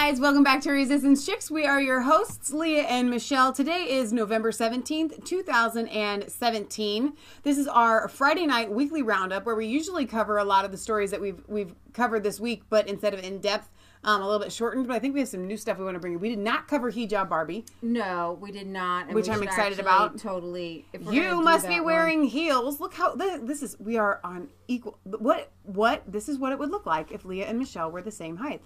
guys, welcome back to Resistance Chicks. We are your hosts, Leah and Michelle. Today is November 17th, 2017. This is our Friday night weekly roundup where we usually cover a lot of the stories that we've covered this week, but instead of in-depth, a little bit shortened. But I think we have some new stuff we want to bring you. We did not cover Hijab Barbie. No, we did not. And which I'm excited about. Totally. You must be wearing heels. Look how this is. We are on equal. What? This is what it would look like if Leah and Michelle were the same height.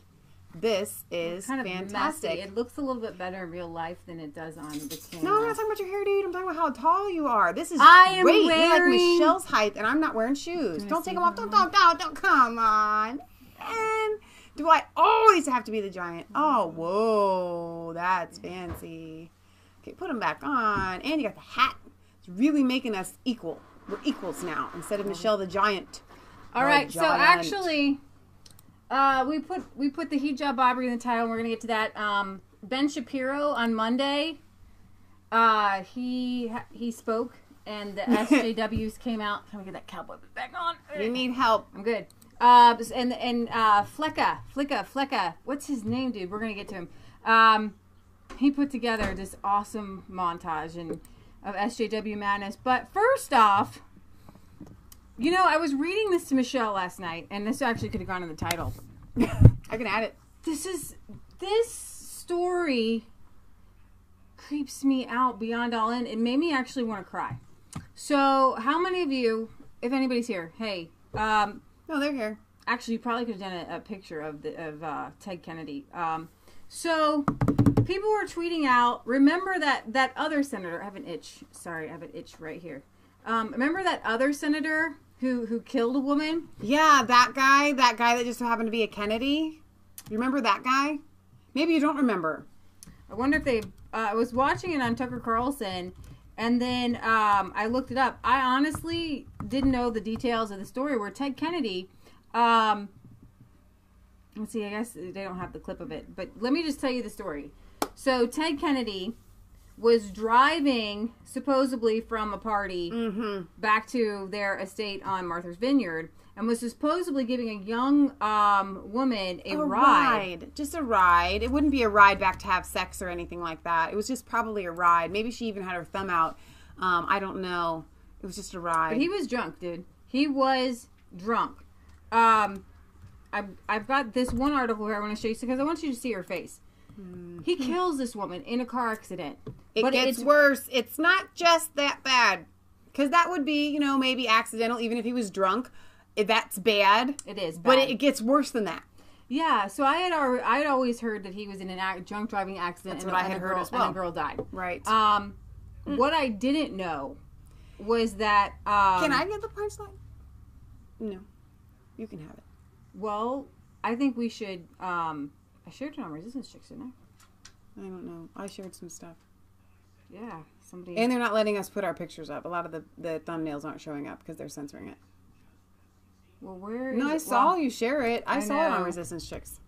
This is kind of fantastic. Messy. It looks a little bit better in real life than it does on the camera. No, I'm not talking about your hair, dude. I'm talking about how tall you are. This is great. You're like Michelle's height, and I'm not wearing shoes. Don't take them off. Don't. Come on. And do I always have to be the giant? Oh, whoa. That's fancy. Okay, put them back on. And you got the hat. It's really making us equal. We're equals now instead of Michelle the giant. All right, so actually... we put the Hijab Barbie in the title, and we're gonna get to that. Ben Shapiro on Monday, he spoke, and the SJWs came out. Can we get that cowboy back on? You need help. I'm good. And Flecka, what's his name, dude? We're gonna get to him. He put together this awesome montage of SJW madness. But first off. You know, I was reading this to Michelle last night, and this actually could have gone in the title. I can add it. This story creeps me out beyond all end. It made me actually want to cry. So, how many of you, if anybody's here, hey, no, they're here. Actually, you probably could have done a picture of Ted Kennedy. So, people were tweeting out. Remember that other senator? I have an itch. Sorry, I have an itch right here. Remember that other senator who killed a woman? Yeah, that guy that just happened to be a Kennedy. You remember that guy? Maybe you don't remember. I wonder if they... I was watching it on Tucker Carlson, and then I looked it up. I honestly didn't know the details of the story where Ted Kennedy... let's see, I guess they don't have the clip of it, but let me just tell you the story. So Ted Kennedy... was driving supposedly from a party back to their estate on Martha's Vineyard and was supposedly giving a young woman a ride. Just a ride. It wouldn't be a ride back to have sex or anything like that. It was just probably a ride. Maybe she even had her thumb out. I don't know. It was just a ride. But he was drunk, dude. He was drunk. I've got this one article here I want to show you because I want you to see her face. He kills this woman in a car accident. It gets worse. It's not just that bad. Because that would be, maybe accidental, even if he was drunk. That's bad. It is bad. But it gets worse than that. Yeah, so I had always heard that he was in a drunk driving accident. That's what I had heard as well. And a girl died. Right. What I didn't know was that... Can I get the punchline? No. You can have it. Well, I think we should... I shared it on Resistance Chicks, didn't I? I don't know. I shared some stuff. Yeah, somebody... And they're not letting us put our pictures up. A lot of the thumbnails aren't showing up because they're censoring it. Well, where No, I saw you share it. I saw it on Resistance Chicks.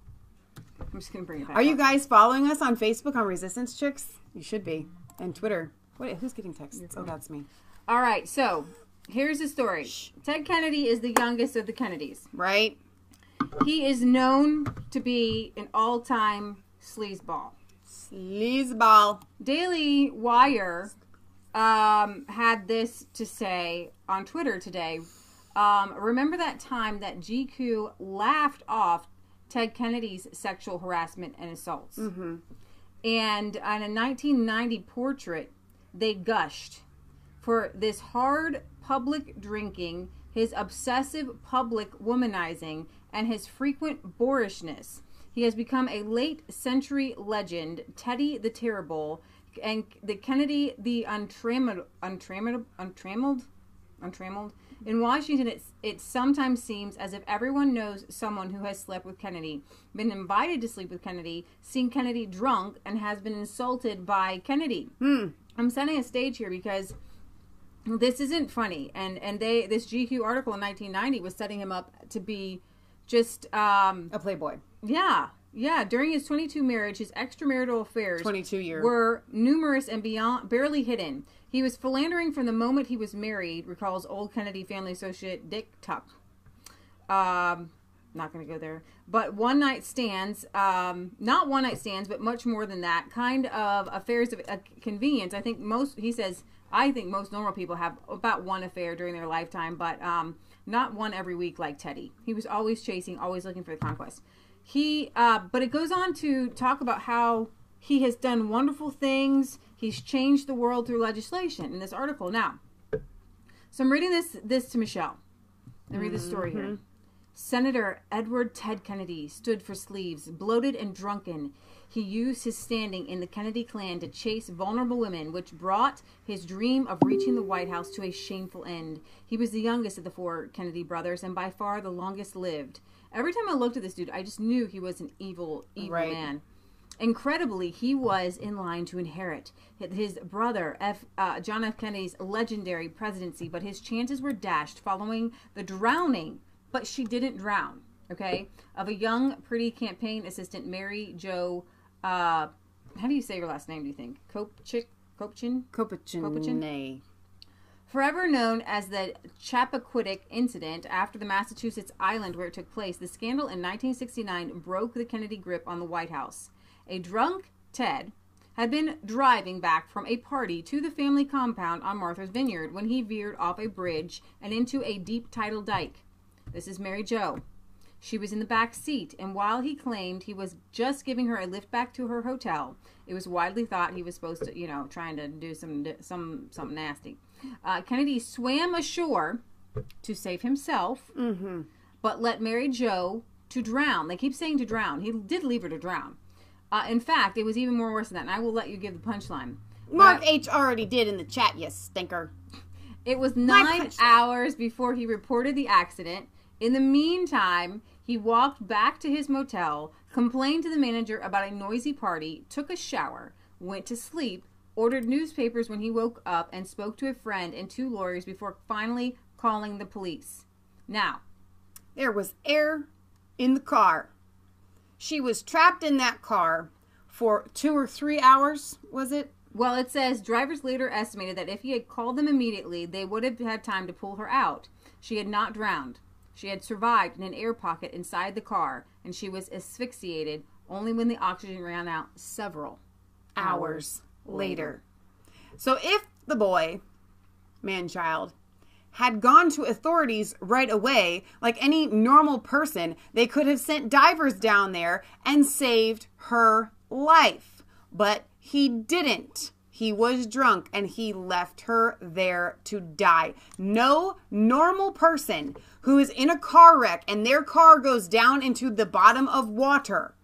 I'm just going to bring it back Are you guys following us on Facebook on Resistance Chicks? You should be. And Twitter. Wait, who's getting texts? Oh, that's me. All right, so here's the story. Shh. Ted Kennedy is the youngest of the Kennedys. Right. He is known to be an all-time sleazeball. Sleazeball. Daily Wire had this to say on Twitter today. Remember that time that GQ laughed off Ted Kennedy's sexual harassment and assaults? Mm-hmm. And on a 1990 portrait, they gushed for this hard public drinking, his obsessive public womanizing, and his frequent boorishness. He has become a late-century legend, Teddy the Terrible, and the Kennedy the untrammeled. In Washington, it sometimes seems as if everyone knows someone who has slept with Kennedy, been invited to sleep with Kennedy, seen Kennedy drunk, and has been insulted by Kennedy. I'm setting a stage here because this isn't funny, and this GQ article in 1990 was setting him up to be just a playboy. Yeah. During his 22 marriage, his extramarital affairs 22-year were numerous and barely hidden. He was philandering from the moment he was married, recalls old Kennedy family associate Dick Tuck. not going to go there. But one night stands, not one night stands, but much more than that, kind of affairs of convenience. I think most normal people have about one affair during their lifetime, but not one every week like Teddy. He was always chasing, always looking for the conquest. But it goes on to talk about how he has done wonderful things. He's changed the world through legislation in this article. Now, so I'm reading this to Michelle. Let me read the story here. Senator Edward Ted Kennedy stood for sleeves, bloated and drunken. He used his standing in the Kennedy clan to chase vulnerable women, which brought his dream of reaching the White House to a shameful end. He was the youngest of the 4 Kennedy brothers and by far the longest lived. Every time I looked at this dude, I just knew he was an evil man. Incredibly, he was in line to inherit his brother, John F. Kennedy's legendary presidency, but his chances were dashed following the drowning, but she didn't drown, okay, of a young, pretty campaign assistant, Mary Jo, how do you say your last name, do you think? Kopachin? Forever known as the Chappaquiddick incident after the Massachusetts island where it took place, the scandal in 1969 broke the Kennedy grip on the White House. A drunk Ted had been driving back from a party to the family compound on Martha's Vineyard when he veered off a bridge and into a deep tidal dike. This is Mary Jo. She was in the back seat, and while he claimed he was just giving her a lift back to her hotel, it was widely thought he was supposed to, trying to do something nasty. Kennedy swam ashore to save himself, but let Mary Jo to drown. They keep saying to drown. He did leave her to drown. In fact, it was even more worse than that, and I will let you give the punchline. Mark H. already did in the chat, you stinker. It was 9 hours before he reported the accident. In the meantime, he walked back to his motel, complained to the manager about a noisy party, took a shower, went to sleep, ordered newspapers when he woke up, and spoke to a friend and 2 lawyers before finally calling the police. Now, there was air in the car. She was trapped in that car for 2 or 3 hours, was it? Well, it says drivers later estimated that if he had called them immediately, they would have had time to pull her out. She had not drowned. She had survived in an air pocket inside the car, and she was asphyxiated only when the oxygen ran out several hours later. So if the boy, man-child, had gone to authorities right away, like any normal person, they could have sent divers down there and saved her life. But he didn't. He was drunk and he left her there to die. No normal person who is in a car wreck and their car goes down into the bottom of water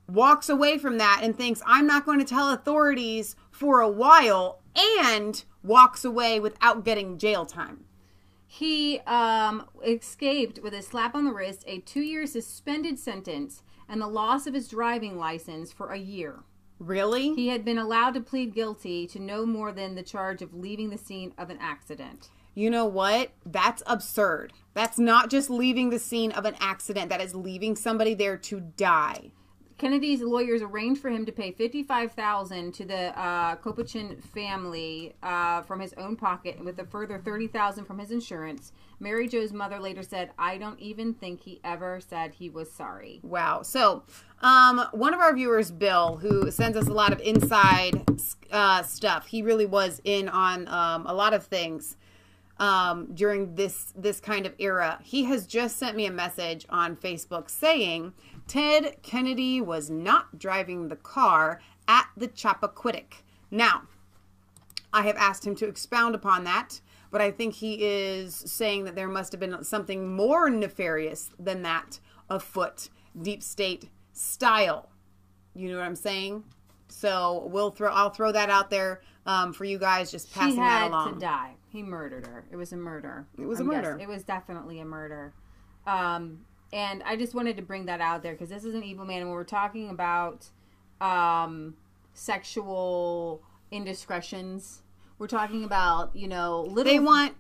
walks away from that and thinks, I'm not going to tell authorities for a while, and walks away without getting jail time. He escaped with a slap on the wrist, a 2-year suspended sentence, and the loss of his driving license for a year. Really? He had been allowed to plead guilty to no more than the charge of leaving the scene of an accident. You know what? That's absurd. That's not just leaving the scene of an accident. That is leaving somebody there to die. Kennedy's lawyers arranged for him to pay $55,000 to the Kopachin family from his own pocket, with a further $30,000 from his insurance. Mary Jo's mother later said, "I don't even think he ever said he was sorry." Wow. So, one of our viewers, Bill, who sends us a lot of inside stuff, he really was in on a lot of things during this kind of era. He has just sent me a message on Facebook saying Ted Kennedy was not driving the car at the Chappaquiddick. Now, I have asked him to expound upon that, but I think he is saying that there must have been something more nefarious than that afoot, deep state style. You know what I'm saying? So I'll throw that out there for you guys, just passing that along. She had to die. He murdered her. It was a murder. It was a murder. It was definitely a murder. And I just wanted to bring that out there because this is an evil man. And when we're talking about sexual indiscretions, we're talking about, They want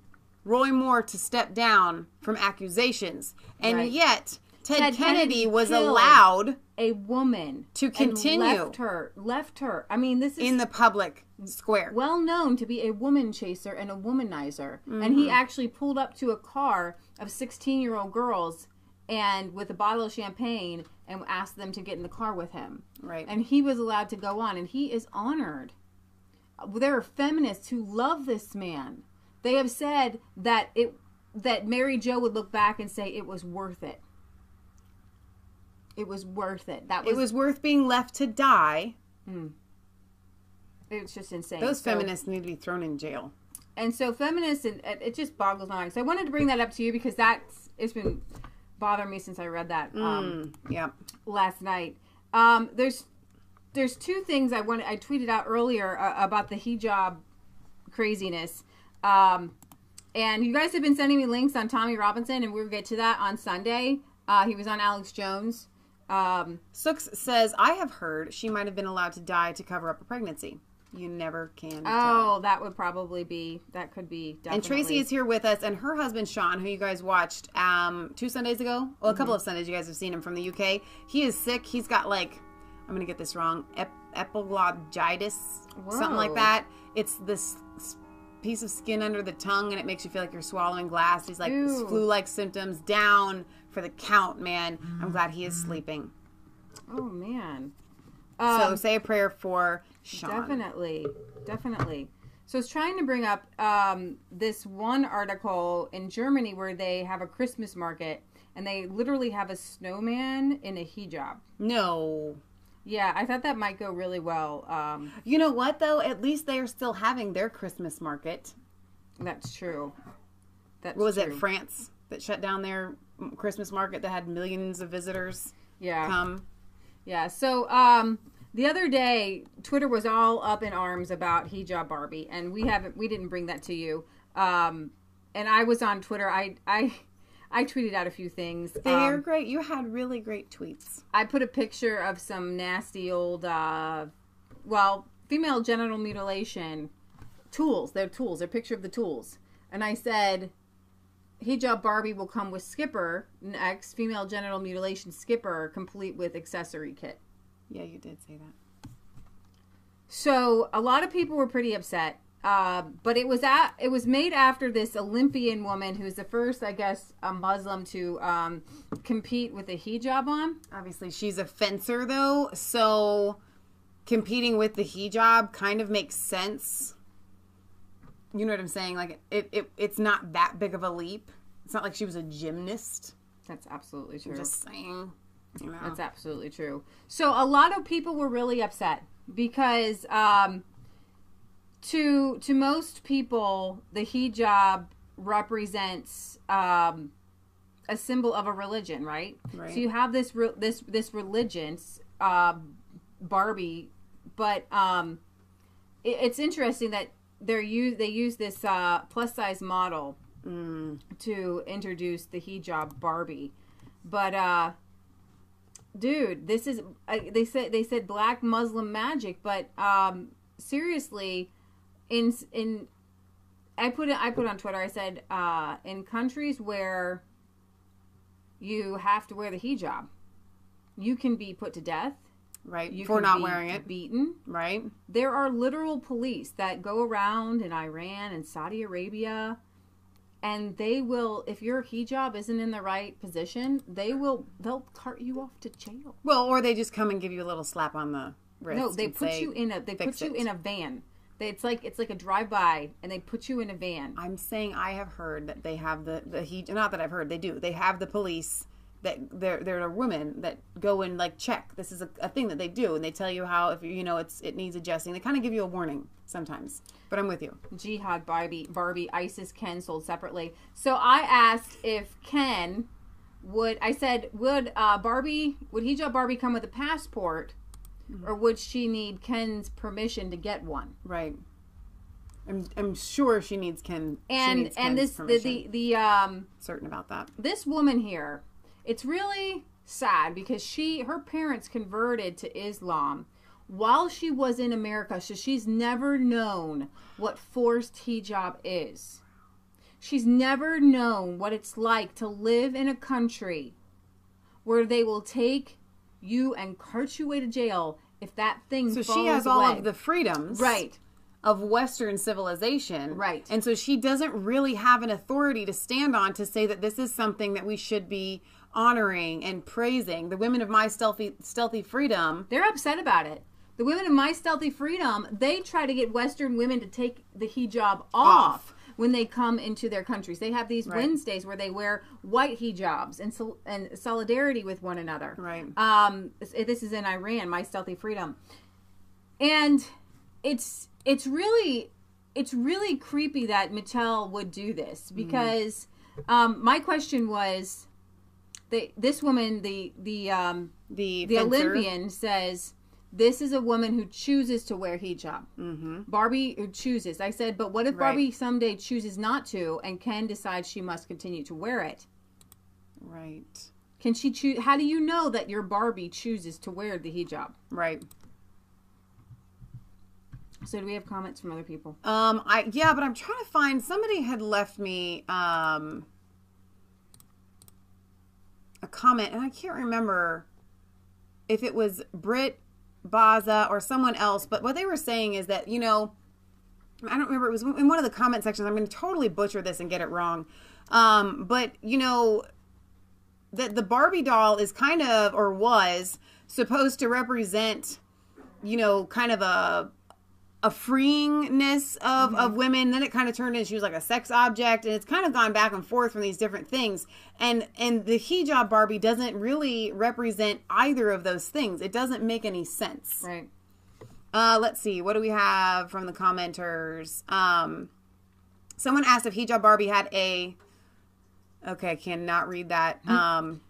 Roy Moore to step down from accusations. And yet, Ted Kennedy was allowed a woman to continue. Left her. I mean, this is in the public square. Well known to be a woman chaser and a womanizer. Mm-hmm. And he actually pulled up to a car of 16-year-old girls and with a bottle of champagne and asked them to get in the car with him. Right. And he was allowed to go on, and he is honored. There are feminists who love this man. They have said that Mary Jo would look back and say it was worth it. It was worth it. It was worth being left to die. It's just insane. Those feminists need to be thrown in jail. And so feminists, and it just boggles my mind. So I wanted to bring that up to you because it's been bothering me since I read that last night. There's two things I tweeted out earlier about the hijab craziness. And you guys have been sending me links on Tommy Robinson, and we'll get to that on Sunday. He was on Alex Jones. Sooks says, I have heard she might have been allowed to die to cover up a pregnancy. You never can tell. Oh, that could be, definitely. And Tracy is here with us, and her husband, Sean, who you guys watched 2 Sundays ago. Well, a couple of Sundays, you guys have seen him from the UK. He is sick. He's got, I'm going to get this wrong, epiglottitis, something like that. It's this piece of skin under the tongue, and it makes you feel like you're swallowing glass. He's flu-like symptoms, down for the count, man. I'm glad he is sleeping. Oh, man. So say a prayer for Sean. Definitely. So I was trying to bring up this one article in Germany where they have a Christmas market, and they literally have a snowman in a hijab. No. Yeah, I thought that might go really well. You know what, though? At least they are still having their Christmas market. That's true. What was it, France, that shut down their Christmas market that had millions of visitors come? Yeah, so the other day, Twitter was all up in arms about Hijab Barbie, and we didn't bring that to you. And I was on Twitter. I tweeted out a few things. They're great. You had really great tweets. I put a picture of some nasty old, female genital mutilation tools. They're tools. They're a picture of the tools. And I said, Hijab Barbie will come with skipper, next female genital mutilation skipper, complete with accessory kit. Yeah, you did say that. So a lot of people were pretty upset. But it was made after this Olympian woman who's the first, I guess, a Muslim to compete with a hijab on. Obviously, she's a fencer, though, so competing with the hijab kind of makes sense. You know what I'm saying? Like, it's not that big of a leap. It's not like she was a gymnast. That's absolutely true. I'm just saying. You know. That's absolutely true. So a lot of people were really upset because to most people, the hijab represents a symbol of a religion, right? Right. So you have this religion, Barbie, but it's interesting that they use this plus size model to introduce the hijab Barbie, but dude, this is they said black Muslim magic, but seriously, I put on Twitter, I said in countries where you have to wear the hijab, you can be put to death. Right. You for can not be wearing it. Beaten. Right. There are literal police that go around in Iran and Saudi Arabia, and they will, if your hijab isn't in the right position, they'll cart you off to jail. Well, or they just come and give you a little slap on the wrist. No, they put you in a van. It's like a drive-by, and they put you in a van. I'm saying I have heard that they have the hijab. Not that I've heard, they do. They have the police that there are women that go and like check. This is a thing that they do, and they tell you how, if it needs adjusting. They kind of give you a warning sometimes. But I'm with you. Jihad Barbie, ISIS Ken sold separately. So I asked if Ken would hijab Barbie come with a passport, or would she need Ken's permission to get one? Right. I'm sure she needs Ken. And this permission. the certain about that. This woman here, it's really sad because her parents converted to Islam while she was in America, so she's never known what forced hijab is. She's never known what it's like to live in a country where they will take you and cart you away to jail if that thing falls away. So she has all of the freedoms. Right. Of Western civilization. Right. And so she doesn't really have an authority to stand on to say that this is something that we should be honoring and praising the women of my stealthy freedom. They're upset about it. The women of my stealthy freedom, they try to get Western women to take the hijab off when they come into their countries. They have these Wednesdays where they wear white hijabs and solidarity with one another. Right. This is in Iran, my stealthy freedom. And it's really creepy that Mattel would do this, because my question was, this woman, the Olympian, says, this is a woman who chooses to wear hijab. Mm-hmm. Barbie who chooses. I said, but what if Barbie someday chooses not to, and Ken decides she must continue to wear it? Right. Can she choose? How do you know that your Barbie chooses to wear the hijab? Right. So do we have comments from other people? But I'm trying to find, somebody had left me a comment, and I can't remember if it was Britt Baza or someone else, but what they were saying is that, I don't remember, it was in one of the comment sections. I'm going to totally butcher this and get it wrong. But that the Barbie doll is kind of, or was supposed to represent, kind of a freeingness of women. Then it kind of turned into, she was like a sex object, and it's kind of gone back and forth from these different things. And the hijab Barbie doesn't really represent either of those things. It doesn't make any sense. Right. Let's see. What do we have from the commenters? Someone asked if hijab Barbie had a... Okay, I cannot read that.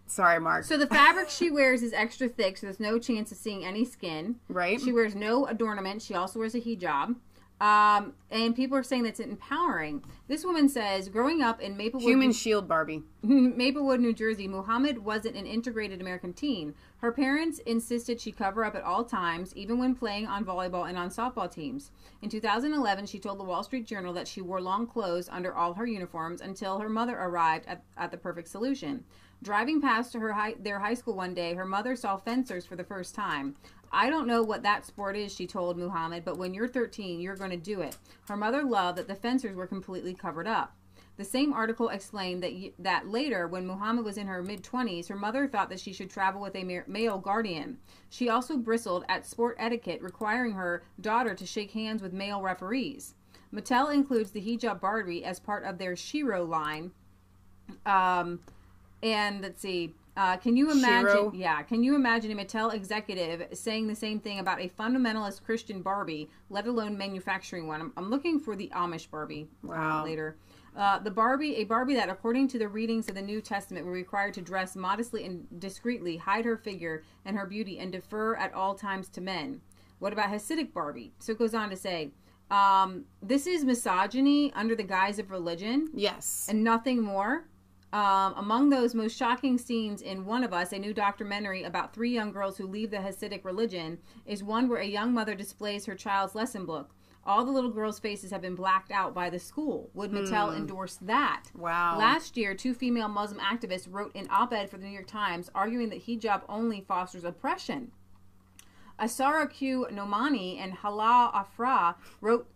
Sorry, Mark. So the fabric she wears is extra thick, so there's no chance of seeing any skin. Right. She wears no adornment. She also wears a hijab. And people are saying that's empowering. This woman says, growing up in Maplewood... Human shield Barbie. Maplewood, New Jersey, Muhammad wasn't an integrated American teen. Her parents insisted she cover up at all times, even when playing on volleyball and on softball teams. In 2011, she told the Wall Street Journal that she wore long clothes under all her uniforms until her mother arrived at the perfect solution. Driving past their high school one day, her mother saw fencers for the first time. I don't know what that sport is, she told Muhammad, but when you're 13, you're going to do it. Her mother loved that the fencers were completely covered up. The same article explained that later, when Muhammad was in her mid-20s, her mother thought that she should travel with a male guardian. She also bristled at sport etiquette, requiring her daughter to shake hands with male referees. Mattel includes the hijab Barbie as part of their Shiro line. And let's see, can you imagine? Shiro? Yeah, can you imagine a Mattel executive saying the same thing about a fundamentalist Christian Barbie, let alone manufacturing one? I'm looking for the Amish Barbie later. A Barbie that, according to the readings of the New Testament, were required to dress modestly and discreetly, hide her figure and her beauty, and defer at all times to men. What about Hasidic Barbie? So it goes on to say, this is misogyny under the guise of religion. Yes. And nothing more. Among those most shocking scenes in One of Us, a new documentary about 3 young girls who leave the Hasidic religion, is one where a young mother displays her child's lesson book. All the little girls' faces have been blacked out by the school. Would Mattel endorse that? Wow. Last year, 2 female Muslim activists wrote an op-ed for the New York Times arguing that hijab only fosters oppression. Asara Q. Nomani and Hala Afra wrote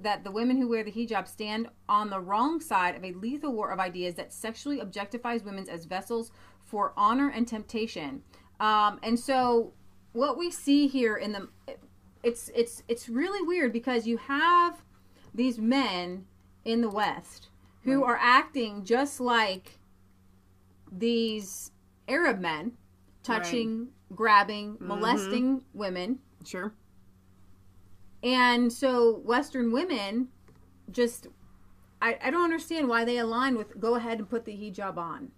that the women who wear the hijab stand on the wrong side of a lethal war of ideas that sexually objectifies women as vessels for honor and temptation. And so what we see here in the... It's really weird, because you have these men in the West who are acting just like these Arab men, touching, grabbing, molesting women. Sure. And so Western women just, I don't understand why they align with, go ahead and put the hijab on.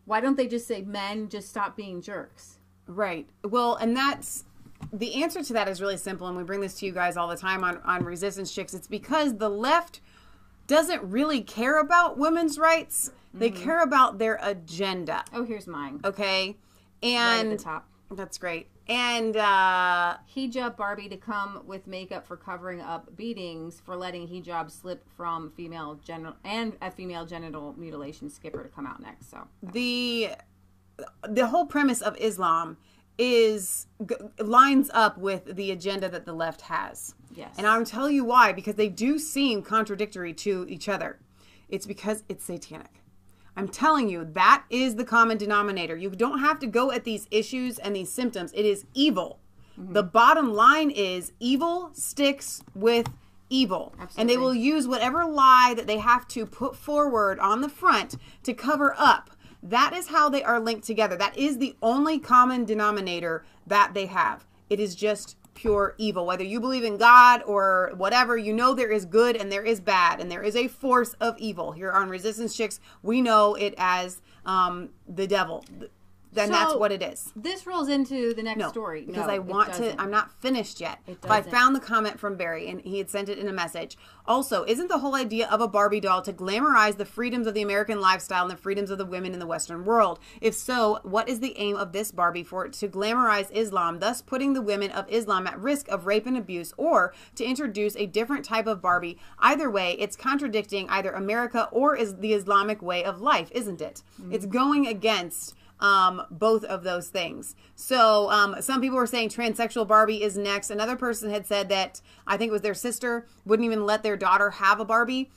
Why don't they just say, men, just stop being jerks? Right. Well, and that's... The answer to that is really simple, and we bring this to you guys all the time on Resistance Chicks. It's because the left doesn't really care about women's rights. They care about their agenda. Oh, here's mine. Okay? And... Right at the top. That's great. And... hijab Barbie to come with makeup for covering up beatings, for letting hijab slip from female genital... And a female genital mutilation skipper to come out next, so... The whole premise of Islam lines up with the agenda that the left has. Yes. And I'll tell you why, because they do seem contradictory to each other. It's because it's satanic. I'm telling you, that is the common denominator. You don't have to go at these issues and these symptoms. It is evil. The bottom line is evil sticks with evil. Absolutely. And they will use whatever lie that they have to put forward on the front to cover up. That is how they are linked together. That is the only common denominator that they have. It is just pure evil. Whether you believe in God or whatever, you know there is good and there is bad, and there is a force of evil. Here on Resistance Chicks, we know it as the devil. Then that's what it is. This rolls into the next story. Because I want to, I'm not finished yet. But I found the comment from Barry, and he had sent it in a message. Also, isn't the whole idea of a Barbie doll to glamorize the freedoms of the American lifestyle and the freedoms of the women in the Western world? If so, what is the aim of this Barbie? For it to glamorize Islam, thus putting the women of Islam at risk of rape and abuse, or to introduce a different type of Barbie? Either way, it's contradicting either America or is the Islamic way of life, isn't it? It's going against both of those things. So some people were saying transsexual Barbie is next. Another person had said that, I think it was their sister, wouldn't even let their daughter have a Barbie.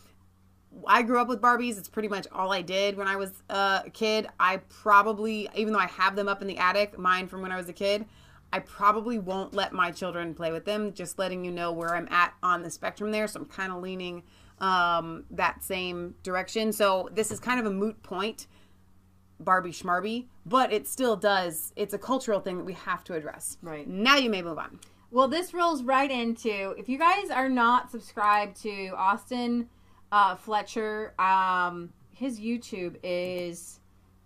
I grew up with Barbies. It's pretty much all I did when I was a kid. I probably, even though I have them up in the attic, mine from when I was a kid, I probably won't let my children play with them. Just letting you know where I'm at on the spectrum there. So I'm kind of leaning that same direction. So this is kind of a moot point, Barbie schmarbie, but it still does. It's a cultural thing that we have to address. Right. Now you may move on. Well, this rolls right into, if you guys are not subscribed to Austin Fletcher, his YouTube is,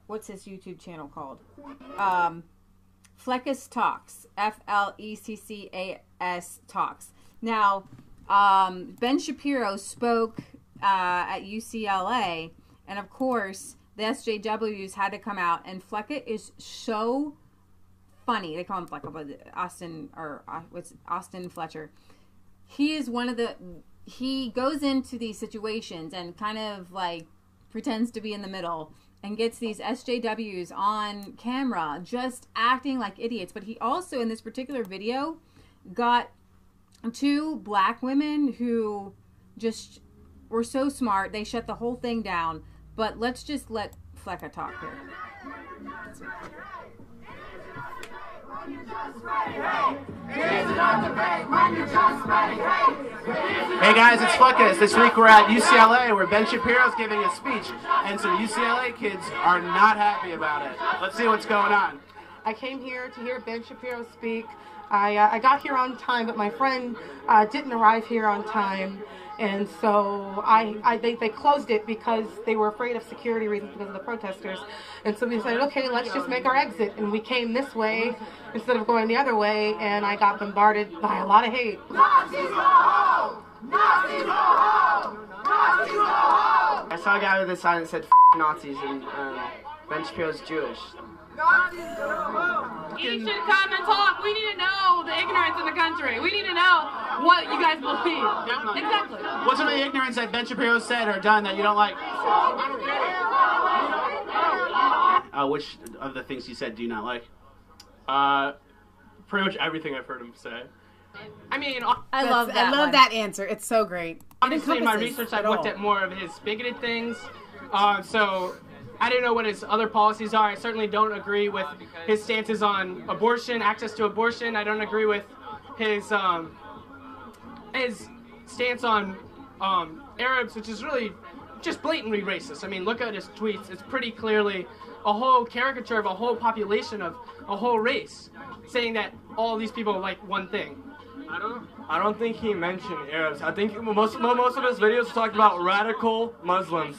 what's his YouTube channel called? Fleckus Talks. Fleccas Talks. Now, Ben Shapiro spoke at UCLA, and of course, the SJWs had to come out, and Flecka is so funny. They call him Flecka, but Austin Fletcher. He is one of the, he goes into these situations and kind of like pretends to be in the middle and gets these SJWs on camera just acting like idiots. But he also, in this particular video, got two black women who just were so smart. They shut the whole thing down. But let's just let Flecka talk here. Hey guys, it's Fleckus. This week we're at UCLA where Ben Shapiro's giving a speech, and some UCLA kids are not happy about it. Let's see what's going on. I came here to hear Ben Shapiro speak. I got here on time, but my friend didn't arrive here on time. And so they closed it because they were afraid of security reasons because of the protesters. And so we decided, okay, let's just make our exit. And we came this way instead of going the other way, and I got bombarded by a lot of hate. Nazis go home! Nazis go home! Nazis go home! I saw a guy with a sign that said F Nazis, and Ben Shapiro's Jewish. You should come and talk. We need to know the ignorance in the country. We need to know what you guys believe. Exactly. What's some of the ignorance that Ben Shapiro said or done that you don't like? Which of the things he said do you not like? Pretty much everything I've heard him say. I mean, I love that answer. It's so great. Honestly, in my research, I've looked at more of his bigoted things. So I didn't know what his other policies are. I certainly don't agree with his stances on abortion, access to abortion. I don't agree with his stance on Arabs, which is really just blatantly racist. I mean, look at his tweets. It's pretty clearly a whole caricature of a whole population of a whole race, saying that all these people like one thing. I don't think he mentioned Arabs. I think most of his videos talked about radical Muslims.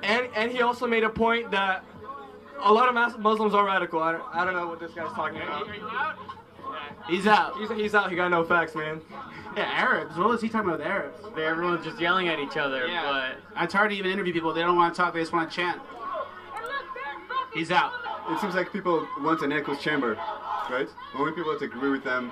And he also made a point that a lot of Muslims are radical. I don't know what this guy's talking about. Are you out? He's out. He's out. He got no facts, man. Yeah, Arabs. What was he talking about with Arabs? Everyone's just yelling at each other, but It's hard to even interview people. They don't want to talk. They just want to chant. He's out. It seems like people want an echo chamber, right? Only people that agree with them,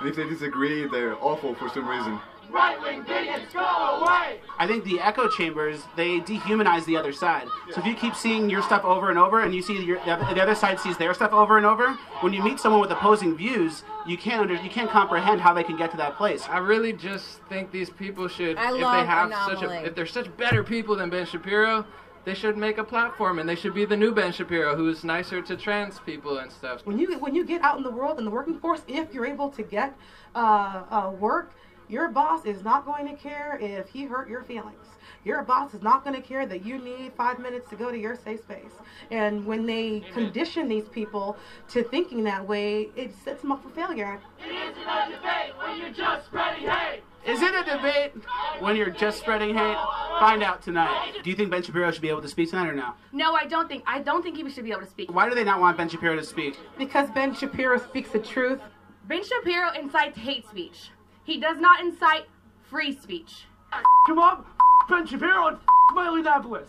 and if they disagree, they're awful for some reason. Right-wing bigots, go away! I think the echo chambers, they dehumanize the other side. So if you keep seeing your stuff over and over, and you see the other side sees their stuff over and over, when you meet someone with opposing views, you can't comprehend how they can get to that place. I really just think these people should, if they're such better people than Ben Shapiro, they should make a platform, and they should be the new Ben Shapiro, who's nicer to trans people and stuff. When you get out in the world, in the working force, if you're able to get work, your boss is not going to care if he hurt your feelings. Your boss is not going to care that you need 5 minutes to go to your safe space. And when they condition these people to thinking that way, it sets them up for failure. It isn't a debate when you're just spreading hate. Is it a debate when you're just spreading hate? Find out tonight. Do you think Ben Shapiro should be able to speak tonight or no? No, I don't think he should be able to speak. Why do they not want Ben Shapiro to speak? Because Ben Shapiro speaks the truth. Ben Shapiro incites hate speech. He does not incite free speech. Come on, Ben Shapiro and Miley-Napolis.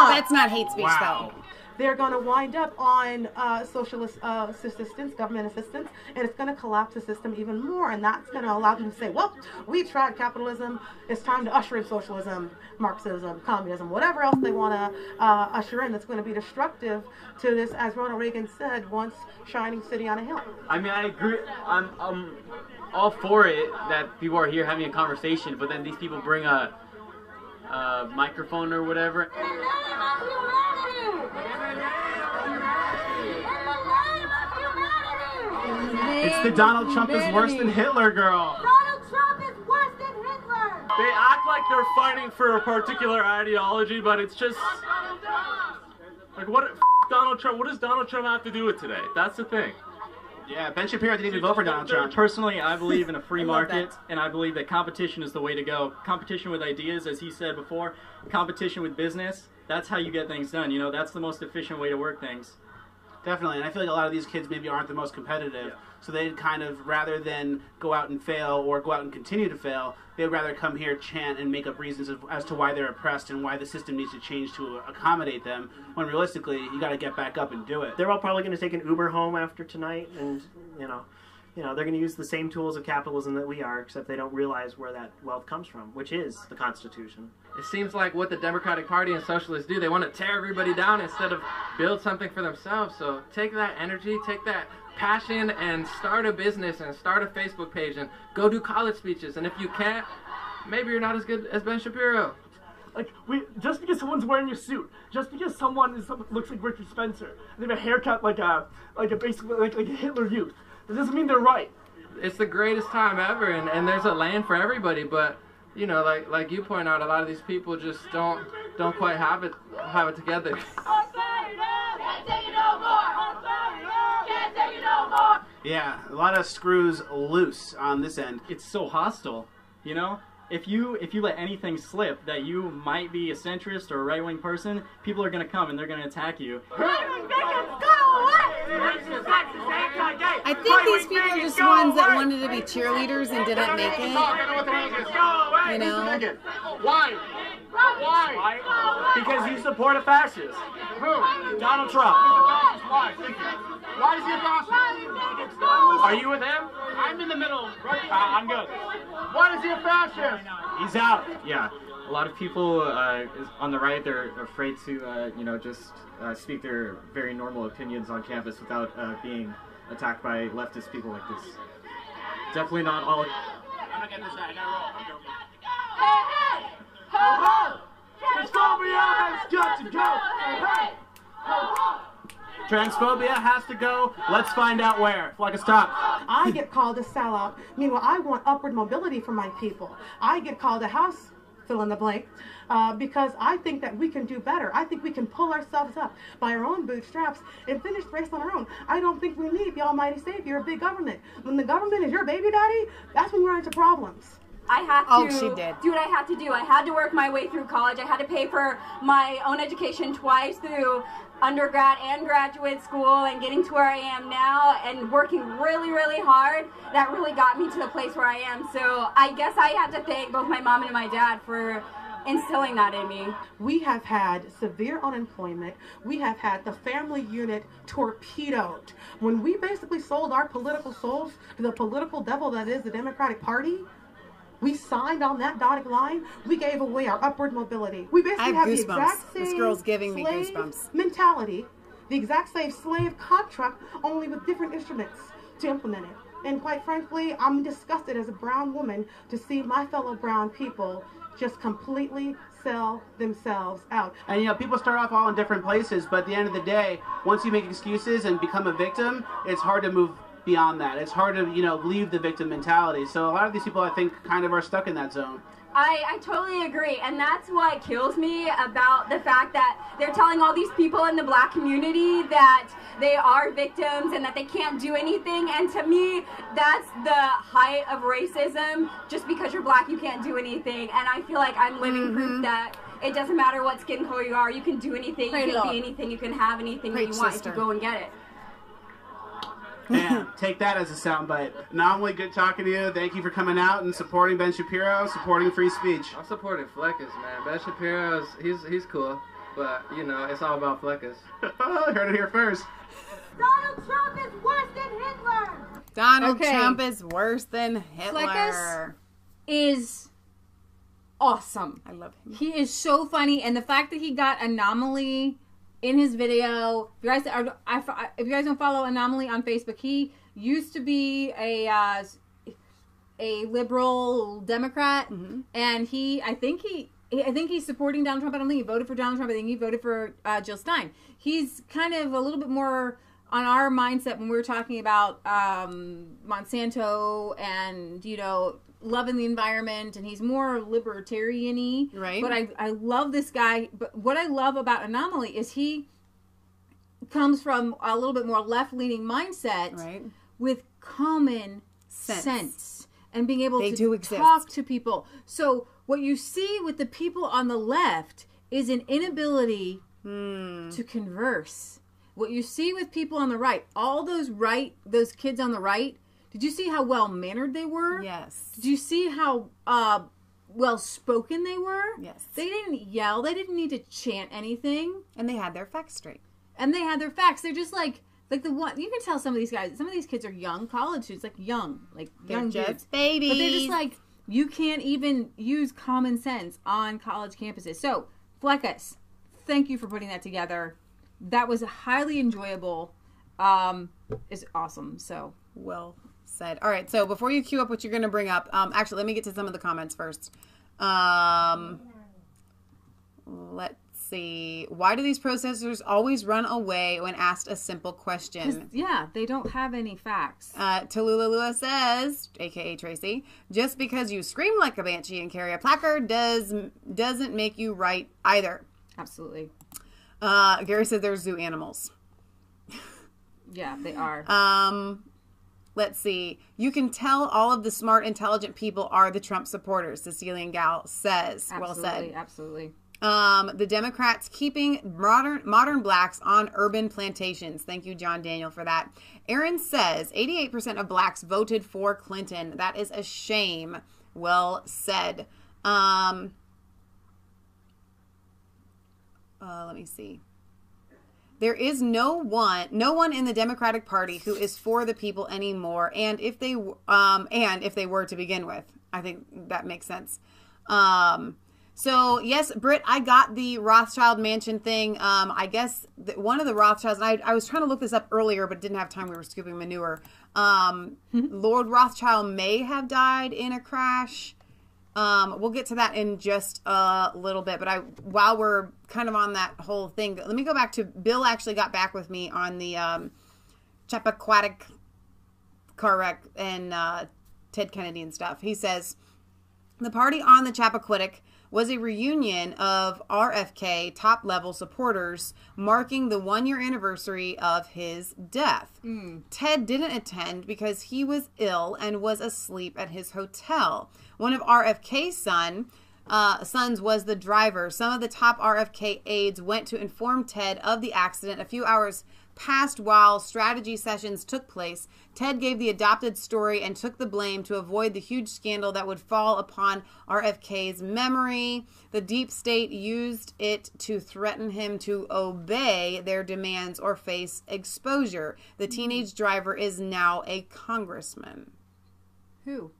That's not hate speech, though. They're going to wind up on socialist assistance, government assistance, and it's going to collapse the system even more. And that's going to allow them to say, well, we tried capitalism. It's time to usher in socialism, Marxism, communism, whatever else they want to usher in that's going to be destructive to this, as Ronald Reagan said, once shining city on a hill. I mean, I agree. I'm all for it that people are here having a conversation, but then these people bring a microphone or whatever. It's the Donald Trump is worse than Hitler girl. Donald Trump is worse than Hitler. They act like they're fighting for a particular ideology, but it's just like Donald Trump. What does Donald Trump have to do with today? That's the thing. Yeah, Ben Shapiro didn't even vote for Donald Trump. Personally, I believe in a free market, and I believe that competition is the way to go. Competition with ideas, as he said before, competition with business, that's how you get things done. You know, that's the most efficient way to work things. Definitely, and I feel like a lot of these kids maybe aren't the most competitive, so they'd kind of, rather than go out and fail or go out and continue to fail, they'd rather come here, chant, and make up reasons as to why they're oppressed and why the system needs to change to accommodate them, when realistically, you got to get back up and do it. They're all probably going to take an Uber home after tonight, and, you know, they're going to use the same tools of capitalism that we are, except they don't realize where that wealth comes from, which is the Constitution. It seems like what the Democratic Party and socialists do, they want to tear everybody down instead of build something for themselves. So take that energy, take that passion, and start a business and start a Facebook page and go do college speeches. And if you can't, maybe you're not as good as Ben Shapiro. Like, just because someone's wearing a suit, just because someone looks like Richard Spencer, they have a haircut like a Hitler Youth, that doesn't mean they're right. It's the greatest time ever, and there's a lane for everybody, but you know, like you point out, a lot of these people just don't quite have it together. Yeah, a lot of screws loose on this end. It's so hostile, you know? If you let anything slip that you might be a centrist or a right-wing person, people are going to come and they're going to attack you. I think these people are just ones that wanted to be cheerleaders and didn't make it. You know? Why? Why? Because you support a fascist. Who? Donald Trump. Why? Why is he a fascist? Are you with him? I'm in the middle. I'm good. Why is he a fascist? He's out. Yeah, a lot of people on the right, they're afraid to, just speak their very normal opinions on campus without being attacked by leftist people like this. Definitely not all. I'm gonna get this guy. I gotta roll. I'm joking. Hey, hey! Ho, ho! Transphobia has got to go! Hey, hey! Ho, ho! Transphobia has to go. Let's find out where. Like a stop. I get called a sellout. Meanwhile, I want upward mobility for my people. I get called a house, fill in the blank, because I think that we can do better. I think we can pull ourselves up by our own bootstraps and finish the race on our own. I don't think we need the almighty savior of big government. When the government is your baby daddy, that's when we're into problems. I had to she did. do what I had to do. I had to work my way through college. I had to pay for my own education twice through undergrad and graduate school, and getting to where I am now and working really, really hard. That really got me to the place where I am. So I guess I had to thank both my mom and my dad for instilling that in me. We have had severe unemployment. We have had the family unit torpedoed. When we basically sold our political souls to the political devil that is the Democratic Party, we signed on that dotted line. We gave away our upward mobility. We basically have the exact same This girl's giving me slave goosebumps. mentality, the exact same slave contract, only with different instruments to implement it. And quite frankly, I'm disgusted as a brown woman to see my fellow brown people just completely sell themselves out. And you know, people start off all in different places, but at the end of the day, once you make excuses and become a victim, it's hard to move beyond that. It's hard to, you know, leave the victim mentality. So a lot of these people, I think, kind of are stuck in that zone. I totally agree, and that's what kills me about the fact that they're telling all these people in the black community that they are victims and that they can't do anything, and to me, that's the height of racism. Just because you're black, you can't do anything, and I feel like I'm living proof that it doesn't matter what skin color you are, you can do anything, you can be anything, you can have anything that you want if you go and get it. Yeah, take that as a soundbite. Not only good talking to you, thank you for coming out and supporting Ben Shapiro, supporting free speech. I'm supporting Fleckus, man. Ben Shapiro's, he's cool, but, you know, it's all about Fleckus. Oh, heard it here first. Donald Trump is worse than Hitler! Donald Trump is worse than Hitler. Fleckus is awesome. I love him. He is so funny, and the fact that he got Anomaly in his video. If you guys don't follow Anomaly on Facebook, he used to be a liberal Democrat, and I think he's supporting Donald Trump. I don't think he voted for Donald Trump. I think he voted for Jill Stein. He's kind of a little bit more on our mindset when we were talking about Monsanto and, you know, loving the environment, and he's more libertarian-y. Right. But I love this guy. But what I love about Anomaly is he comes from a little bit more left-leaning mindset, right, with common sense and being able to talk to people. So what you see with the people on the left is an inability to converse. What you see with people on the right, all those kids on the right, did you see how well-mannered they were? Yes. Did you see how well-spoken they were? Yes. They didn't yell. They didn't need to chant anything. And they had their facts straight. They're just like the one, you can tell some of these kids are young college students, like young They're just dudes. babies. But they're just like, you can't even use common sense on college campuses. So, Fleckus, thank you for putting that together. That was highly enjoyable. It's awesome. So well said. All right, so before you queue up what you're going to bring up, actually, let me get to some of the comments first. Let's see. Why do these protesters always run away when asked a simple question? Yeah, they don't have any facts. Tallulah says, a.k.a. Tracy, just because you scream like a banshee and carry a placard doesn't make you right either. Absolutely. Gary said they're zoo animals. Yeah, they are. Let's see. You can tell all of the smart, intelligent people are the Trump supporters, Cecilian Gal says. Absolutely, well said. Absolutely. The Democrats keeping modern blacks on urban plantations. Thank you, John Daniel, for that. Aaron says 88% of blacks voted for Clinton. That is a shame. Well said. Let me see. There is no one in the Democratic Party who is for the people anymore. And if they were to begin with, I think that makes sense. So yes, Britt, I got the Rothschild mansion thing. I guess one of the Rothschilds, and I was trying to look this up earlier, but didn't have time. We were scooping manure. Lord Rothschild may have died in a crash. We'll get to that in just a little bit, but while we're kind of on that whole thing, let me go back to Bill. Actually got back with me on the Chappaquiddick car wreck and Ted Kennedy and stuff. He says the party on the Chappaquiddick was a reunion of RFK top-level supporters marking the one-year anniversary of his death. Ted didn't attend because he was ill and was asleep at his hotel. One of RFK's sons was the driver. Some of the top RFK aides went to inform Ted of the accident a few hours passed while strategy sessions took place. Ted gave the adopted story and took the blame to avoid the huge scandal that would fall upon RFK's memory. The deep state used it to threaten him to obey their demands or face exposure. The teenage driver is now a congressman. Who?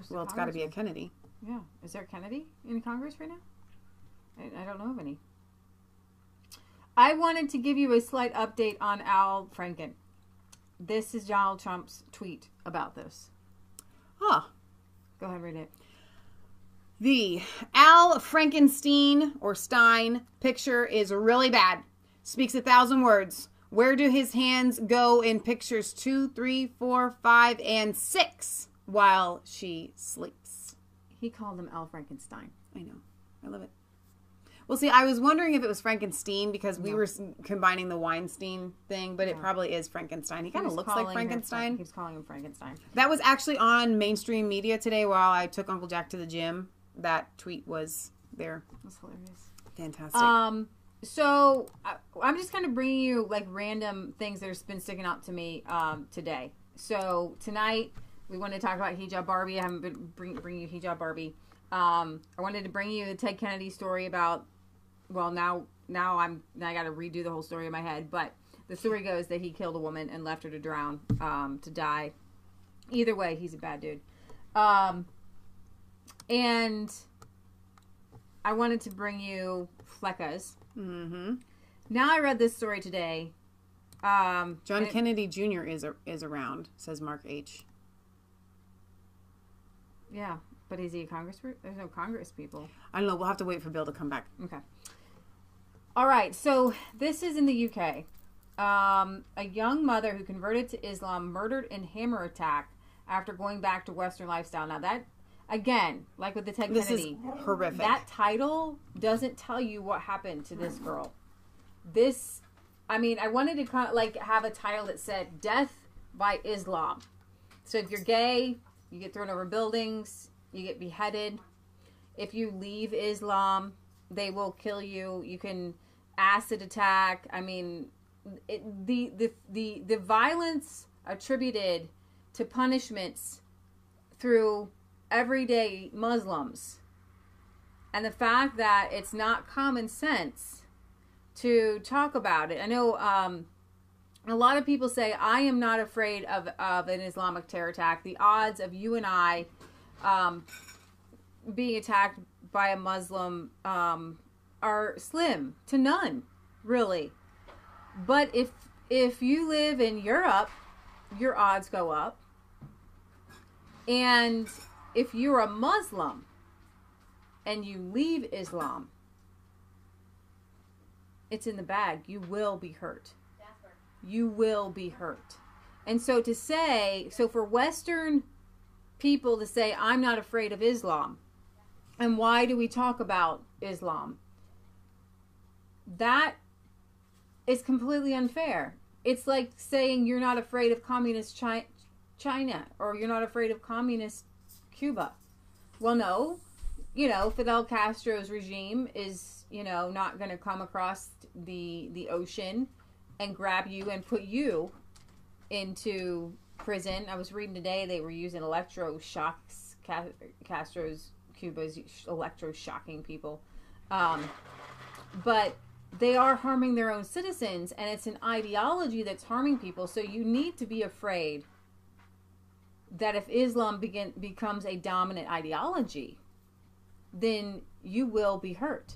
Well, it's got to be a Kennedy. Yeah. Is there a Kennedy in Congress right now? I don't know of any. I wanted to give you a slight update on Al Franken. this is Donald Trump's tweet about this. Huh. Go ahead, read it. The Al Frankenstein or Stein picture is really bad. Speaks 1,000 words. Where do his hands go in pictures 2, 3, 4, 5, and 6 while she sleeps? He called him Al Frankenstein. I know. I love it. Well, see, I was wondering if it was Frankenstein because we were combining the Weinstein thing, but it probably is Frankenstein. He kind of looks like Frankenstein. He was calling him Frankenstein. That was actually on mainstream media today while I took Uncle Jack to the gym. That tweet was there. That's hilarious. Fantastic. So I'm just kind of bringing you like random things that have been sticking out to me today. So tonight we want to talk about Hijab Barbie. I haven't been bringing you Hijab Barbie. I wanted to bring you the Ted Kennedy story about. Well, now I got to redo the whole story in my head. But the story goes that he killed a woman and left her to drown, to die. Either way, he's a bad dude. And I wanted to bring you Fleckas. Mm-hmm. Now I read this story today. John Kennedy Jr. is around, says Mark H. Yeah, but is he a congressman? There's no Congress people. I don't know. We'll have to wait for Bill to come back. Okay. All right. So this is in the UK. A young mother who converted to Islam murdered in hammer attack after going back to Western lifestyle. Now that, again, like with the Ted Kennedy, this is horrific. That title doesn't tell you what happened to this girl. This, I mean, I wanted to kind of like have a title that said "Death by Islam." So if you're gay, you get thrown over buildings, you get beheaded. If you leave Islam, they will kill you. You can acid attack. I mean, the violence attributed to punishments through everyday Muslims, and the fact that it's not common sense to talk about it. I know a lot of people say, I am not afraid of an Islamic terror attack. The odds of you and I being attacked by a Muslim are slim to none, really. But if you live in Europe, your odds go up. And if you're a Muslim and you leave Islam, it's in the bag. You will be hurt. You will be hurt. And so for Western people to say, I'm not afraid of Islam, and why do we talk about Islam? That is completely unfair. It's like saying you're not afraid of communist China, or you're not afraid of communist Cuba. Well, no. Fidel Castro's regime is, not going to come across the ocean and grab you and put you into prison. I was reading today they were using electroshocks. Cuba's electroshocking people. But they are harming their own citizens, and it's an ideology that's harming people. So you need to be afraid that if Islam becomes a dominant ideology, then you will be hurt.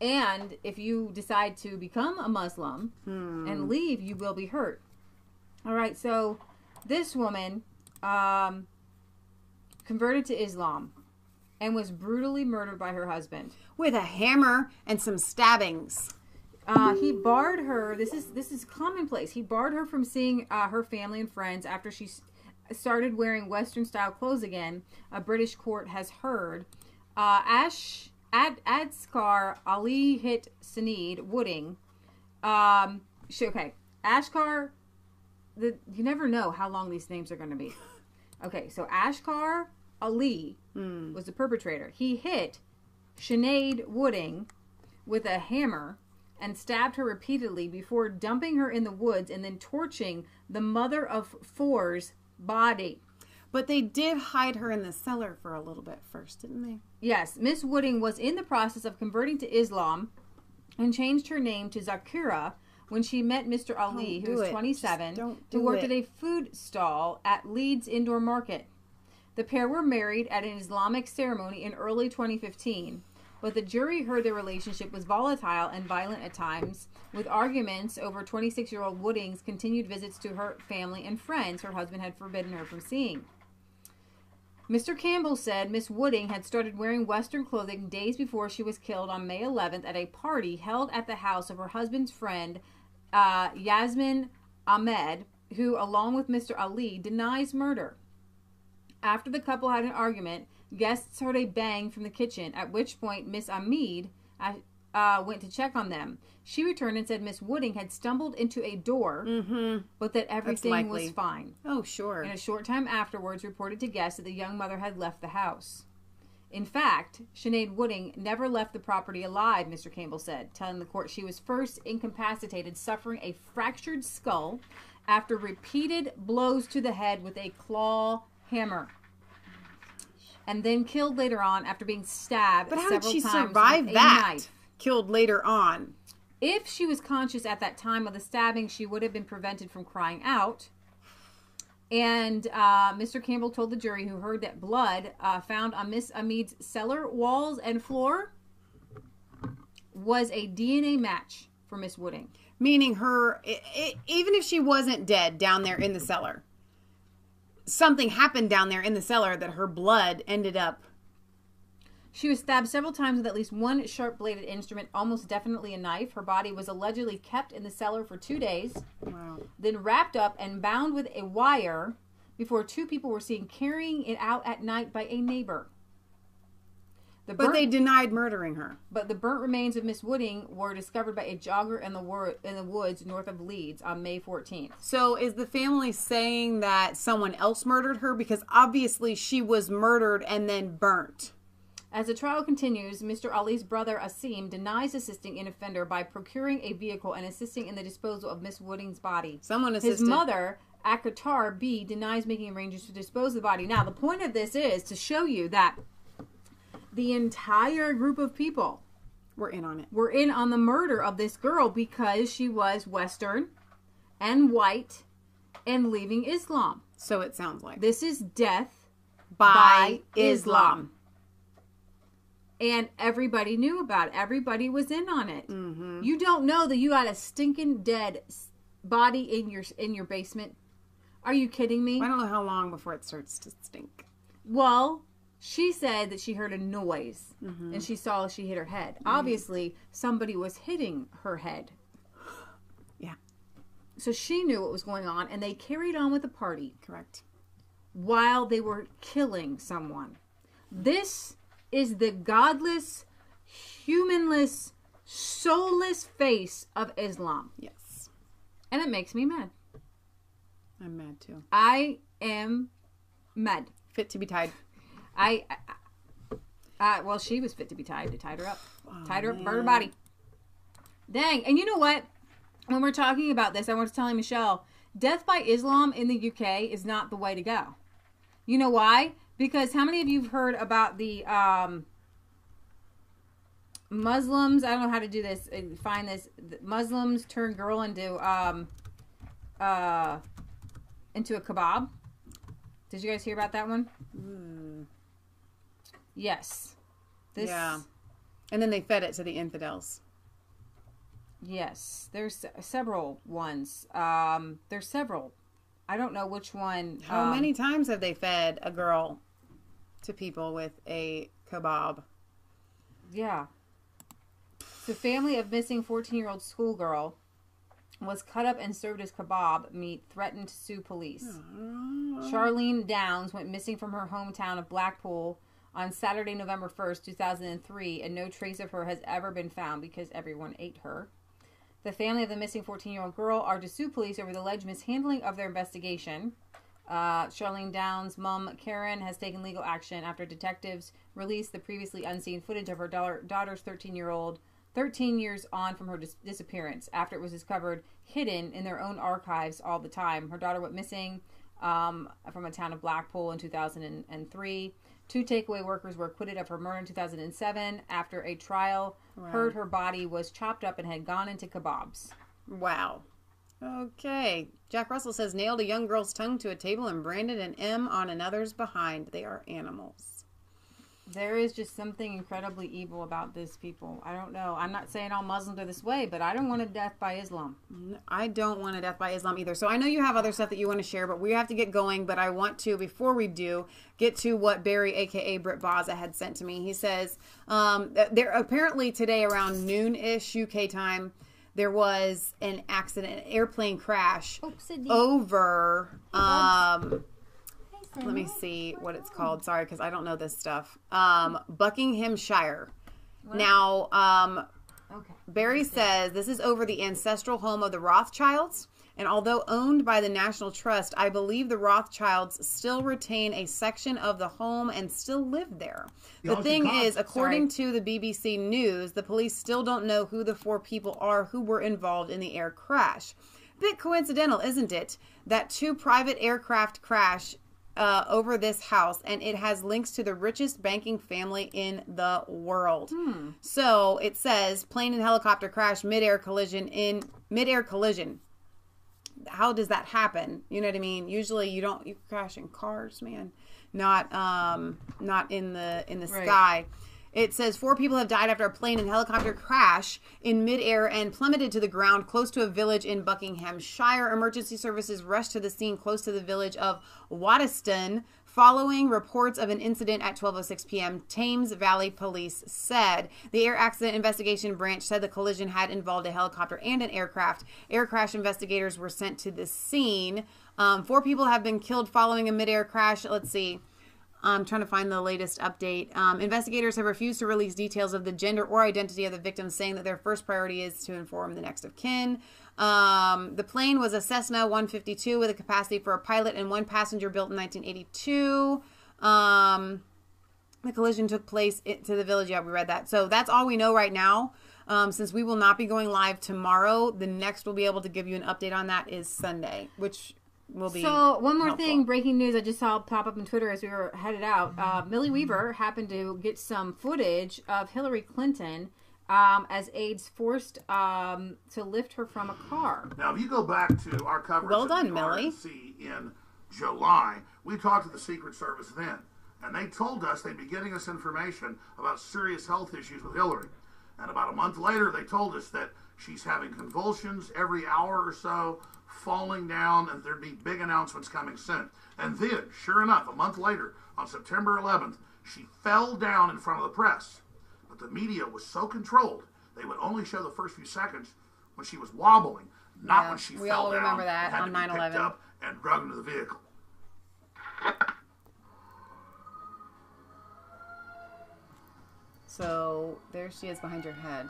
And if you decide to become a Muslim and leave, you will be hurt. All right, so this woman converted to Islam and was brutally murdered by her husband with a hammer and some stabbings. He barred her. This is commonplace. He barred her from seeing her family and friends after she started wearing Western style clothes again. A British court has heard. Adskar Ali hit Saneed Wooding. Okay, Ashkar. You never know how long these names are going to be. Okay, so Ashkar Ali was the perpetrator. He hit Sinead Wooding with a hammer and stabbed her repeatedly before dumping her in the woods and then torching the mother of four's body. But they did hide her in the cellar for a little bit first, didn't they? Yes. Miss Wooding was in the process of converting to Islam and changed her name to Zakira when she met Mr. Ali, who was 27, who worked at a food stall at Leeds Indoor Market. The pair were married at an Islamic ceremony in early 2015. but the jury heard their relationship was volatile and violent at times, with arguments over 26-year-old Wooding's continued visits to her family and friends her husband had forbidden her from seeing. Mr. Campbell said Miss Wooding had started wearing Western clothing days before she was killed on May 11th at a party held at the house of her husband's friend, Yasmin Ahmed, who, along with Mr. Ali, denies murder. After the couple had an argument, guests heard a bang from the kitchen, at which point Miss Ahmed went to check on them. She returned and said Miss Wooding had stumbled into a door, but that everything was fine. Oh, sure. And a short time afterwards reported to guests that the young mother had left the house. In fact, Sinead Wooding never left the property alive, Mr. Campbell said, telling the court she was first incapacitated, suffering a fractured skull after repeated blows to the head with a claw hammer, and then killed later on after being stabbed several times. But how did she survive that? Killed later on. If she was conscious at that time of the stabbing, she would have been prevented from crying out. And Mr. Campbell told the jury, who heard that blood found on Miss Ahmed's cellar walls and floor was a DNA match for Miss Wooding. Meaning her, even if she wasn't dead down there in the cellar, something happened down there in the cellar that her blood ended up. She was stabbed several times with at least one sharp-bladed instrument, almost definitely a knife. Her body was allegedly kept in the cellar for 2 days, then wrapped up and bound with a wire before two people were seen carrying it out at night by a neighbor. But they denied murdering her. But the burnt remains of Miss Wooding were discovered by a jogger in the woods north of Leeds on May 14th. So is the family saying that someone else murdered her? Because obviously she was murdered and then burnt. As the trial continues, Mr. Ali's brother Asim denies assisting an offender by procuring a vehicle and assisting in the disposal of Miss Wooding's body. Someone assisted. His mother, Akatar B, denies making arrangements to dispose of the body. Now, the point of this is to show you that the entire group of people were in on it. Were in on the murder of this girl because she was Western and white and leaving Islam. So it sounds like. This is death by Islam. And everybody knew about it. Everybody was in on it. Mm-hmm. You don't know that you got a stinking dead body in your basement? Are you kidding me? I don't know how long before it starts to stink. Well, she said that she heard a noise and she saw she hit her head. Obviously, somebody was hitting her head. Yeah. So she knew what was going on, and they carried on with the party. Correct. While they were killing someone. This is the godless, humanless, soulless face of Islam. Yes. And it makes me mad. I'm mad too. I am mad. Fit to be tied. Well, she was fit to be tied. They tied her up. Tied her up, burned her body. Dang. And you know what? When we're talking about this, I was telling Michelle, death by Islam in the UK is not the way to go. You know why? Because how many of you have heard about the Muslims? I don't know how to do this. Find this. Muslims turn girl into a kebab. Did you guys hear about that one? Yes. Yeah. And then they fed it to the infidels. Yes. There's several ones. There's several. I don't know which one. How many times have they fed a girl to people with a kebab? Yeah. The family of missing 14-year-old schoolgirl was cut up and served as kebab meat, threatened to sue police. Charlene Downs went missing from her hometown of Blackpool on Saturday, November 1st, 2003, and no trace of her has ever been found because everyone ate her. The family of the missing 14-year-old girl are to sue police over the alleged mishandling of their investigation. Charlene Downs' mom, Karen, has taken legal action after detectives released the previously unseen footage of her daughter's 13 years on from her disappearance after it was discovered hidden in their own archives all the time. Her daughter went missing from a town of Blackpool in 2003. 2 takeaway workers were acquitted of her murder in 2007 after a trial heard her body was chopped up and had gone into kebabs. Wow. Okay. Jack Russell says, nailed a young girl's tongue to a table and branded an M on another's behind. They are animals. There is just something incredibly evil about this people. I don't know. I'm not saying all Muslims are this way, but I don't want a death by Islam. I don't want a death by Islam either. So I know you have other stuff that you want to share, but we have to get going. But I want to, before we do, get to what Barry, a.k.a. Britt Baza, had sent to me. He says, there apparently today around noon-ish UK time, there was an accident, an airplane crash over... let me see what it's called. Sorry, because I don't know this stuff. Buckinghamshire. What? Now, Barry says this is over the ancestral home of the Rothschilds. And although owned by the National Trust, I believe the Rothschilds still retain a section of the home and still live there. The thing is, according to the BBC News, the police still don't know who the 4 people are who were involved in the air crash. Bit coincidental, isn't it, that 2 private aircraft crash over this house, and it has links to the richest banking family in the world. So it says plane and helicopter crash, mid-air collision. How does that happen? You know what I mean? Usually you crash in cars, man, not in the sky. It says 4 people have died after a plane and helicopter crash in midair and plummeted to the ground close to a village in Buckinghamshire. Emergency services rushed to the scene close to the village of Waddesdon following reports of an incident at 12:06 p.m. Thames Valley Police said. The Air Accident Investigation Branch said the collision had involved a helicopter and an aircraft. Air crash investigators were sent to the scene. 4 people have been killed following a midair crash. Let's see. I'm trying to find the latest update. Investigators have refused to release details of the gender or identity of the victims, saying that their first priority is to inform the next of kin. The plane was a Cessna 152 with a capacity for a pilot and 1 passenger, built in 1982. The collision took place to the village. Yeah, we read that. So that's all we know right now. Since we will not be going live tomorrow, the next we'll be able to give you an update on that is Sunday, which... So one more thing, breaking news I just saw pop up on Twitter as we were headed out. Millie Weaver happened to get some footage of Hillary Clinton as aides forced to lift her from a car. Now, if you go back to our coverage well done, Millie. in July, we talked to the Secret Service then, and they told us they'd be getting us information about serious health issues with Hillary. And about a month later, they told us that she's having convulsions every hour or so, falling down, and there'd be big announcements coming soon. And then, sure enough, a month later, on September 11th, she fell down in front of the press. But the media was so controlled, they would only show the first few seconds when she was wobbling, not when she fell down. We all remember that and on had to be 9/11. picked up and dragged into the vehicle. So there she is behind your head.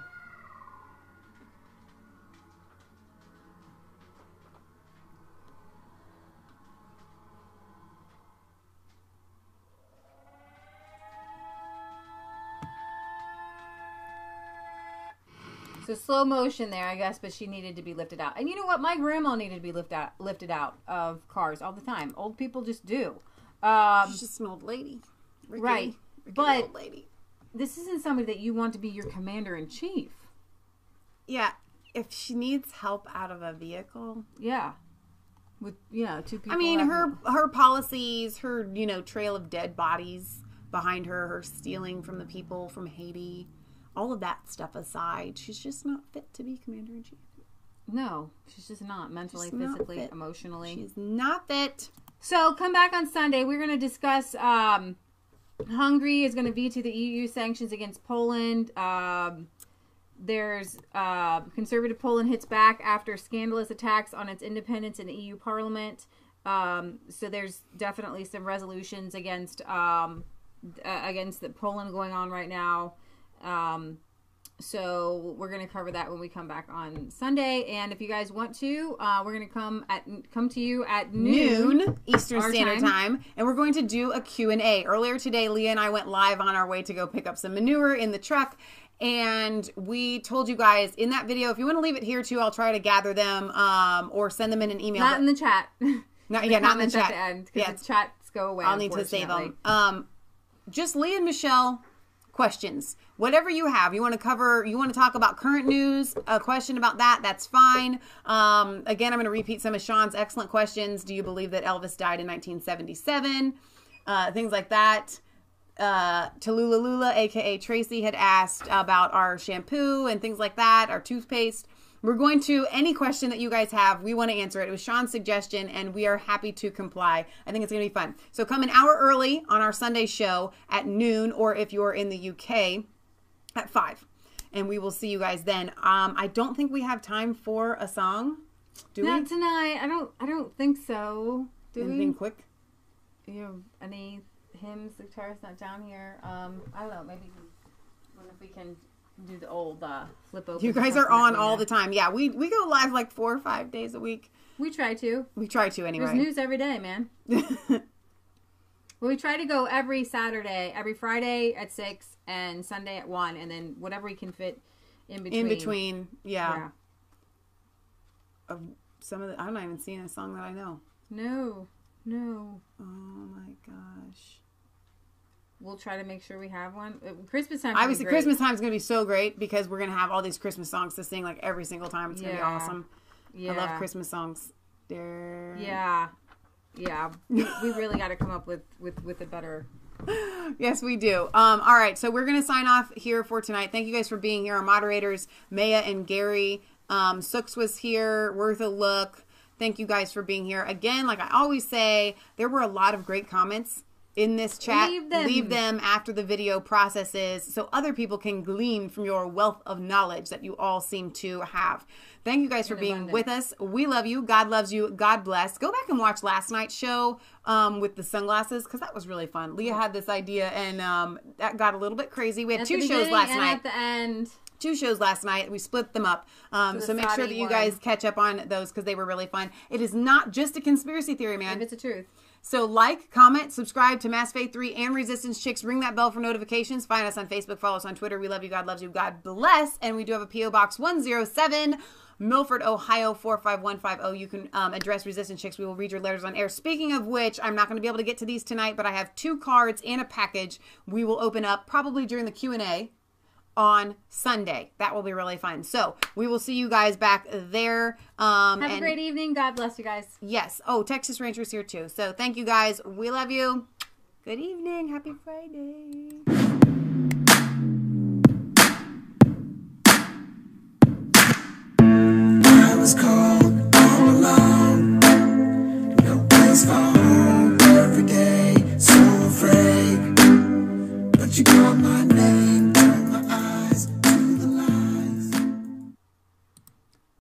So slow motion there, I guess, but she needed to be lifted out. And you know what? My grandma needed to be lifted out of cars all the time. Old people just do. She's just an old lady. Right. Ricky old lady. This isn't somebody that you want to be your commander-in-chief. Yeah. If she needs help out of a vehicle. Yeah. With 2 people. I mean, her policies, her, trail of dead bodies behind her stealing from the people from Haiti. All of that stuff aside, she's just not fit to be commander-in-chief. No, she's just not mentally, physically, emotionally. She's not fit. So come back on Sunday. We're going to discuss Hungary is going to veto the EU sanctions against Poland. There's conservative Poland hits back after scandalous attacks on its independence in the EU Parliament. So there's definitely some resolutions against the Poland going on right now. So we're going to cover that when we come back on Sunday. And if you guys want to, we're going to come to you at noon Eastern Standard Time. And we're going to do a Q&A. Earlier today, Leah and I went live on our way to go pick up some manure in the truck. And we told you guys in that video, if you want to leave it here too, I'll try to gather them, or send them in an email. Not in the chat. Not in the chat. At the end, because the chats go away. I'll need to save them. Just Leah and Michelle questions. Whatever you have, you want to cover, you want to talk about current news, a question about that, that's fine. Again, I'm going to repeat some of Sean's excellent questions. Do you believe that Elvis died in 1977? Things like that. Tallulah Lula, aka Tracy, had asked about our shampoo and things like that, our toothpaste. We're going to, any question that you guys have, we want to answer it. It was Sean's suggestion, and we are happy to comply. I think it's going to be fun. So come an hour early on our Sunday show at noon, or if you're in the UK, at 5. And we will see you guys then. I don't think we have time for a song. Do we? Not tonight. I don't think so. Do we? Anything quick? You know, any hymns? The guitarist's not down here. I don't know. Maybe if we can do the old flip open. You guys are on all the time. Yeah, we go live like 4 or 5 days a week. We try to. We try to anyway. There's news every day, man. Well, we try to go every Saturday, every Friday at 6, and Sunday at 1, and then whatever we can fit in between. In between, yeah. Some of the, I'm not even seeing a song that I know. No. Oh my gosh. We'll try to make sure we have one. Christmas time. Obviously, Christmas time is going to be so great because we're going to have all these Christmas songs to sing like every single time. It's going to be awesome. Yeah. I love Christmas songs. Yeah. We really got to come up with a better. Yes, we do. All right, so we're going to sign off here for tonight. Thank you guys for being here. Our moderators, Maia and Gary. Sooks was here. Worth a look. Thank you guys for being here. Again, like I always say, there were a lot of great comments in this chat. Leave them after the video processes so other people can glean from your wealth of knowledge that you all seem to have. Thank you guys for being with us. We love you. God loves you. God bless. Go back and watch last night's show with the sunglasses because that was really fun. Leah had this idea and that got a little bit crazy. We had 2 shows last night. At the end. 2 shows last night. We split them up. So make sure that you guys catch up on those because they were really fun. It is not just a conspiracy theory, man. It's the truth. So like, comment, subscribe to Mass Faith 3 and Resistance Chicks. Ring that bell for notifications. Find us on Facebook. Follow us on Twitter. We love you. God loves you. God bless. And we do have a P.O. Box 107, Milford, Ohio 45150. You can address Resistance Chicks. We will read your letters on air. Speaking of which, I'm not going to be able to get to these tonight, but I have 2 cards and a package we will open up probably during the Q&A on Sunday. That will be really fun. So we will see you guys back there. Have a great evening. God bless you guys. Yes. Oh, Texas Ranger's here too. So thank you guys. We love you. Good evening. Happy Friday. I was called